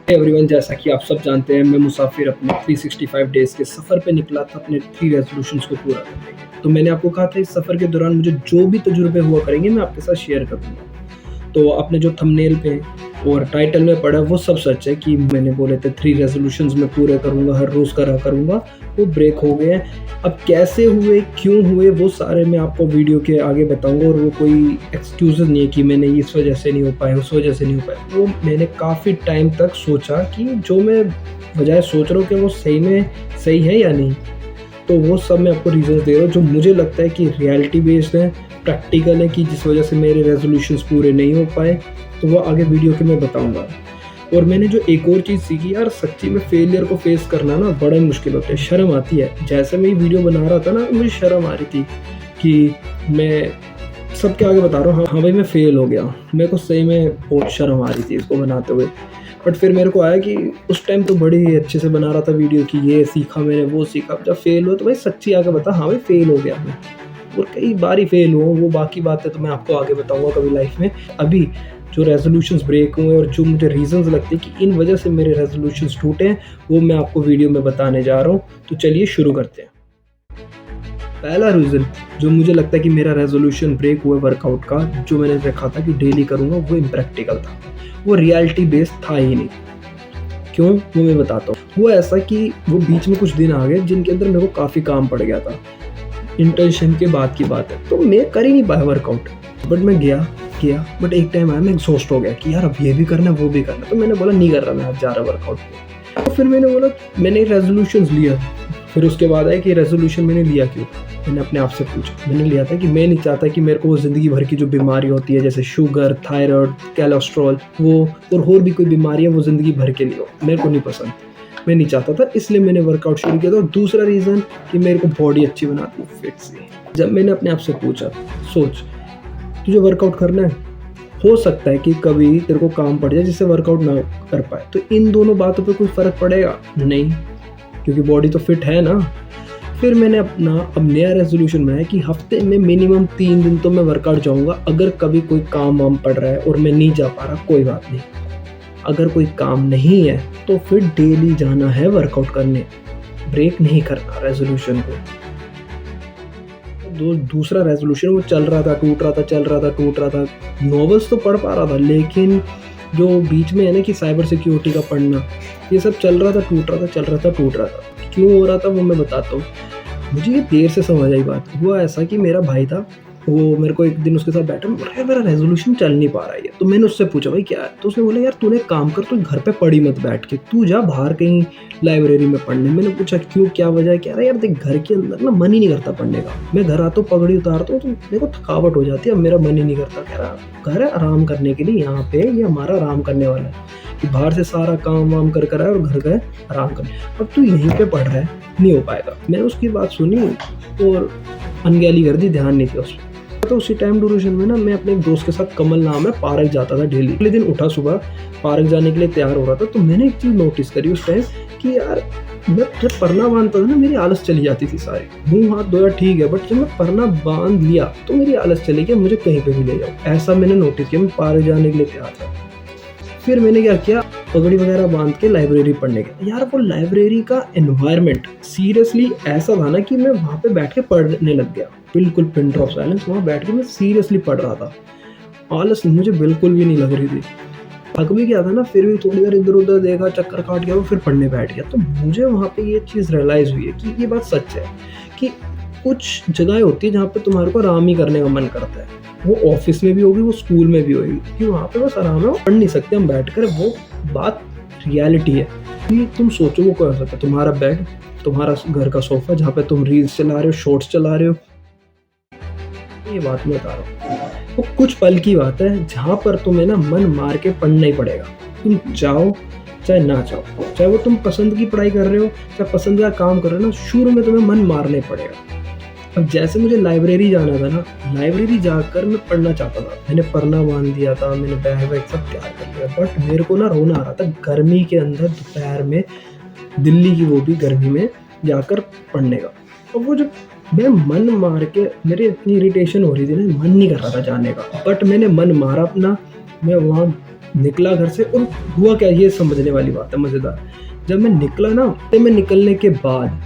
Everyone, जैसा कि आप सब जानते हैं, मैं मुसाफिर अपने 365 डेज़ के सफ़र पे निकला था अपने 3 रेज़ोल्यूशंस को पूरा करने के। तो मैंने आपको कहा था इस सफ़र के दौरान मुझे जो भी तजुर्बे हुआ करेंगे मैं आपके साथ शेयर करूँगा। तो आपने जो थंबनेल पे और टाइटल में पढ़ा वो सब सच है कि मैंने बोले थे 3 रेज़ोल्यूशंस मैं पूरे करूँगा, हर रोज़ करा करूँगा, वो ब्रेक हो गए हैं। अब कैसे हुए, क्यों हुए, वो सारे मैं आपको वीडियो के आगे बताऊँगा और वो कोई एक्सक्यूज़ेज़ नहीं है कि मैंने इस वजह से नहीं हो पाए, उस वजह से नहीं हो पाए। वो मैंने काफ़ी टाइम तक सोचा कि जो मैं बजाय सोच रहा हूँ कि वो सही में सही है या नहीं। तो वो सब मैं आपको रीज़न्स दे रहा हूँ जो मुझे लगता है कि रियलिटी बेस्ड है, प्रैक्टिकल है, कि जिस वजह से मेरे रेज़ोल्यूशंस पूरे नहीं हो पाए, तो वो आगे वीडियो के मैं बताऊँगा। और मैंने जो एक और चीज़ सीखी, यार सच्ची में फेलियर को फेस करना ना बड़ा ही मुश्किल होता है, शर्म आती है। जैसे मैं ये वीडियो बना रहा था ना, मुझे शर्म आ रही थी कि मैं सबके आगे बता रहा हूँ हाँ भाई मैं फ़ेल हो गया। मेरे को सही में बहुत शर्म आ रही थी इसको बनाते हुए। बट फिर मेरे को आया कि उस टाइम तो बड़ी ही अच्छे से बना रहा था वीडियो कि ये सीखा मैंने, वो सीखा। जब फ़ेल हुआ तो भाई सच्ची आके बता, हाँ भाई फ़ेल हो गया मैं। और कई बार ही फ़ेल हुआ हूँ, वो बाकी बातें तो मैं आपको आगे बताऊँगा कभी लाइफ़ में। अभी जो रेज़ोल्यूशंस ब्रेक हुए और जो मुझे रीज़न्स लगते हैं कि इन वजह से मेरे रेज़ोल्यूशंस टूटे हैं, वो मैं आपको वीडियो में बताने जा रहा हूँ। तो चलिए शुरू करते हैं। पहला रीज़न जो मुझे लगता है कि मेरा रेज़ोल्यूशन ब्रेक हुआ वर्कआउट का, जो मैंने रखा था कि डेली करूँगा, वो इम्प्रैक्टिकल था। वो रियलिटी बेस्ड था ही नहीं। क्यों? वो मैं बताता हूँ। हुआ ऐसा कि वो बीच में कुछ दिन आ गए जिनके अंदर मेरे को काफ़ी काम पड़ गया था। इंटर्नशिप के बाद की बात है, तो मैं कर ही नहीं पाया वर्कआउट। बट मैं किया, बट एक टाइम आया मैं एग्ज़ॉस्ट हो गया कि यार अब ये भी करना है, वो भी करना है। तो मैंने बोला नहीं कर रहा मैं आज जा रहा वर्कआउट पे। तो फिर मैंने बोला, मैंने रेज़ोल्यूशंस लिया। फिर उसके बाद आया कि रेज़ोल्यूशन मैंने लिया क्यों? मैंने अपने आप से पूछा। मैंने लिया था कि मैं नहीं चाहता कि मेरे को वो ज़िंदगी भर की जो बीमारी होती है जैसे शुगर, थायराइड, कोलेस्ट्रॉल, वो और भी कोई बीमारी है वो ज़िंदगी भर के लिए हो। मेरे को नहीं पसंद। मैं नहीं चाहता था, इसलिए मैंने वर्कआउट शुरू किया था। और दूसरा रीज़न कि मेरे को बॉडी अच्छी बनाती है, फिट सी। जब मैंने अपने आप से पूछा, सोच तुझे वर्कआउट करना है, हो सकता है कि कभी तेरे को काम पड़ जाए जिससे वर्कआउट ना कर पाए, तो इन दोनों बातों पे कोई फ़र्क पड़ेगा? नहीं, क्योंकि बॉडी तो फिट है ना। फिर मैंने अपना अब नया रेज़ोल्यूशन बनाया कि हफ़्ते में मिनिमम 3 दिन तो मैं वर्कआउट जाऊँगा। अगर कभी कोई काम वाम पड़ रहा है और मैं नहीं जा पा रहा, कोई बात नहीं। अगर कोई काम नहीं है तो फिर डेली जाना है वर्कआउट करने, ब्रेक नहीं करना रेज़ोल्यूशन को। दूसरा रेज़ोल्यूशन वो चल रहा था, टूट रहा था, चल रहा था, टूट रहा था। नॉवेल्स तो पढ़ पा रहा था, लेकिन जो बीच में है ना कि साइबर सिक्योरिटी का पढ़ना, ये सब चल रहा था, टूट रहा था, चल रहा था, टूट रहा था। क्यों हो रहा था वो मैं बताता हूँ। मुझे ये देर से समझ आई बात। हुआ ऐसा कि मेरा भाई था, वो मेरे को एक दिन उसके साथ बैठा, मैं बोला यार मेरा रेज़ोल्यूशन चल नहीं पा रहा है ये। तो मैंने उससे पूछा भाई क्या है? तो उसने बोला यार तूने एक काम कर, तू घर पे पढ़ी मत बैठ के, तू जा बाहर कहीं लाइब्रेरी में पढ़ने। मैंने पूछा क्यों, क्या वजह है? कह रहा यार देख घर के अंदर ना मन ही नहीं करता पढ़ने का। मैं घर आता हूँ, पगड़ी उतारता हूँ तो मेरे को थकावट हो जाती है, अब मेरा मन ही नहीं करता। कह रहा घर है आराम करने के लिए, यहाँ पे ये हमारा आराम करने वाला है कि बाहर से सारा काम वाम कर आए और घर गए आराम करने। अब तू यहीं पे पढ़ रहा है, नहीं हो पाएगा। मैंने उसकी बात सुनी और अनगैली कर दी, ध्यान नहीं किया उसमें। तो उसी टाइम ड्यूरेशन में ना मैं अपने एक दोस्त के साथ, कमल नाम है, पार्क जाता था डेली। अगले दिन उठा सुबह, पार्क जाने के लिए तैयार हो रहा था, तो मैंने एक चीज़ नोटिस करी उस टाइम कि यार मैं जब पढ़ना बांधता था ना मेरी आलस चली जाती थी सारी। मुँह हाथ धोया ठीक है, बट जब मैं पढ़ना बांध लिया तो मेरी आलस चली गई, मुझे कहीं पे भी ले जाओ, ऐसा मैंने नोटिस किया। मैं पार्क जाने के लिए तैयार था। फिर मैंने क्या किया, पगड़ी वगैरह बांध के लाइब्रेरी पढ़ने गया। यार वो लाइब्रेरी का एनवायरनमेंट सीरियसली ऐसा था ना कि मैं वहाँ पे बैठ के पढ़ने लग गया, बिल्कुल पिन ड्रॉप साइलेंस। वहाँ बैठ के मैं सीरियसली पढ़ रहा था, आलस मुझे बिल्कुल भी नहीं लग रही थी। थक भी गया था ना, फिर भी थोड़ी देर इधर उधर देखा, चक्कर काट गया, फिर पढ़ने बैठ गया। तो मुझे वहाँ पे ये चीज़ रियलाइज़ हुई है कि ये बात सच है कि कुछ जगहें होती है जहाँ पे तुम्हारे को आराम ही करने का मन करता है। वो ऑफिस में भी होगी, वो स्कूल में भी होगी, कि वहाँ पे बस आराम है, पढ़ नहीं सकते हम बैठकर। वो बात रियलिटी है कि तुम सोचो वो क्या हो सकता है, तुम्हारा बेड, तुम्हारा घर का सोफा जहाँ पे तुम रील्स चला रहे हो, शॉर्ट्स चला रहे हो। ये बात मैं बता रहा हूँ, वो कुछ पल की बात है जहाँ पर तुम्हें ना मन मार के पढ़ना ही पड़ेगा। तुम चाहो चाहे ना चाहो, चाहे वो तुम पसंद की पढ़ाई कर रहे हो, चाहे पसंद का काम कर रहे हो ना, शुरू में तुम्हें मन मारना ही पड़ेगा। अब जैसे मुझे लाइब्रेरी जाना था ना, लाइब्रेरी जाकर मैं पढ़ना चाहता था। मैंने पढ़ना बांध दिया था, मैंने बैग वैग सब तैयार कर लिया, बट मेरे को ना रोना आ रहा था गर्मी के अंदर, दोपहर में, दिल्ली की वो भी गर्मी में जाकर पढ़ने का। और वो जब मैं मन मार के, मेरी इतनी इरिटेशन हो रही थी ना, मन नहीं कर रहा था जाने का, बट मैंने मन मारा अपना, मैं वहाँ निकला घर से और हुआ क्या, ये समझने वाली बात है मज़ेदार। जब मैं निकला ना, तो मैं निकलने के बाद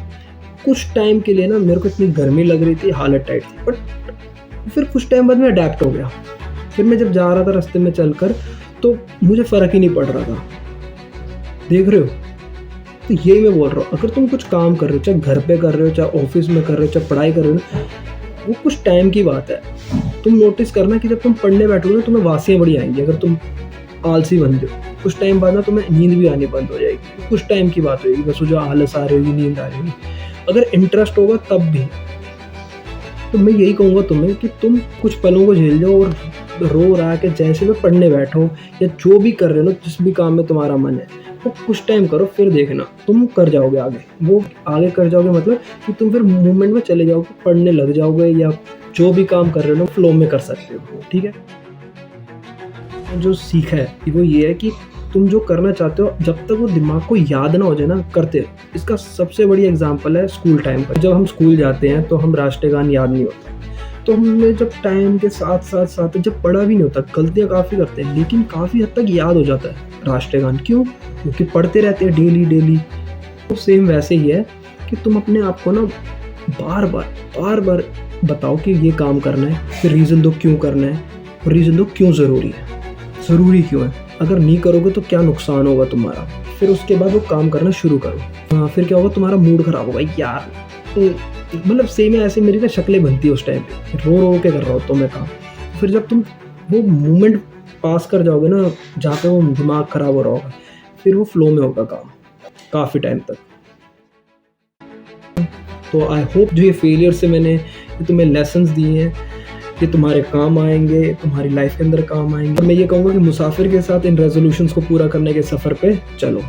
कुछ टाइम के लिए ना मेरे को इतनी गर्मी लग रही थी, हालत टाइट थी, बट फिर कुछ टाइम बाद मैं अडैप्ट हो गया। फिर मैं जब जा रहा था रास्ते में चलकर, तो मुझे फ़र्क ही नहीं पड़ रहा था। देख रहे हो? तो यही मैं बोल रहा हूँ, अगर तुम कुछ काम कर रहे हो, चाहे घर पे कर रहे हो, चाहे ऑफिस में कर रहे हो, चाहे पढ़ाई कर रहे हो ना, वो कुछ टाइम की बात है। तुम नोटिस करना कि जब तुम पढ़ने बैठोगे ना, तुम्हें वासियाँ बड़ी आएँगी अगर तुम आलसी बनते हो। कुछ टाइम बाद ना तुम्हें नींद भी आनी बंद हो जाएगी। कुछ टाइम की बात होगी, बस वो जो आलस आ रही होगी, नींद आ रही होगी। अगर इंटरेस्ट होगा तब भी। तो मैं यही कहूँगा तुम्हें कि तुम कुछ पलों को झेल जाओ और रो रहा के जैसे भी पढ़ने बैठो या जो भी कर रहे हो ना, जिस भी काम में तुम्हारा मन है, वो कुछ टाइम करो, फिर देखना तुम कर जाओगे आगे। वो आगे कर जाओगे मतलब कि तुम फिर मूवमेंट में चले जाओगे, पढ़ने लग जाओगे या जो भी काम कर रहे हो ना फ्लो में कर सकते हो। ठीक है? जो सीखा है कि वो ये है कि तुम जो करना चाहते हो, जब तक वो दिमाग को याद ना हो जाए ना, करते रहो। इसका सबसे बड़ी एग्जांपल है स्कूल टाइम का। जब हम स्कूल जाते हैं तो हम राष्ट्रगान याद नहीं होता, तो हमें जब टाइम के साथ जब पढ़ा भी नहीं होता, गलतियाँ काफ़ी करते हैं, लेकिन काफ़ी हद तक याद हो जाता है राष्ट्रगान। क्यों? क्योंकि पढ़ते रहते हैं डेली। तो सेम वैसे ही है कि तुम अपने आप को ना बार बार बताओ कि ये काम करना है, फिर रीज़न दो क्यों करना है, और रीज़न दो क्यों ज़रूरी है, ज़रूरी क्यों है। अगर नहीं करोगे तो क्या नुकसान होगा तुम्हारा, फिर उसके बाद वो काम करना शुरू करो। फिर क्या होगा, तुम्हारा मूड ख़राब होगा यार। तो मतलब सेम है, ऐसे मेरी ना शक्लें बनती है उस टाइम पे, रो के कर रहा हो तो मैं काम। फिर जब तुम वो मोमेंट पास कर जाओगे ना जहाँ पे वो दिमाग ख़राब हो रहा होगा, फिर वो फ्लो में होगा काम काफ़ी टाइम तक। तो आई होप जो ये फेलियर से मैंने तुम्हें लेसन्स दिए हैं, ये तुम्हारे काम आएंगे, तुम्हारी लाइफ के अंदर काम आएंगे। मैं ये कहूँगा कि मुसाफिर के साथ इन रेजोल्यूशंस को पूरा करने के सफ़र पे चलो।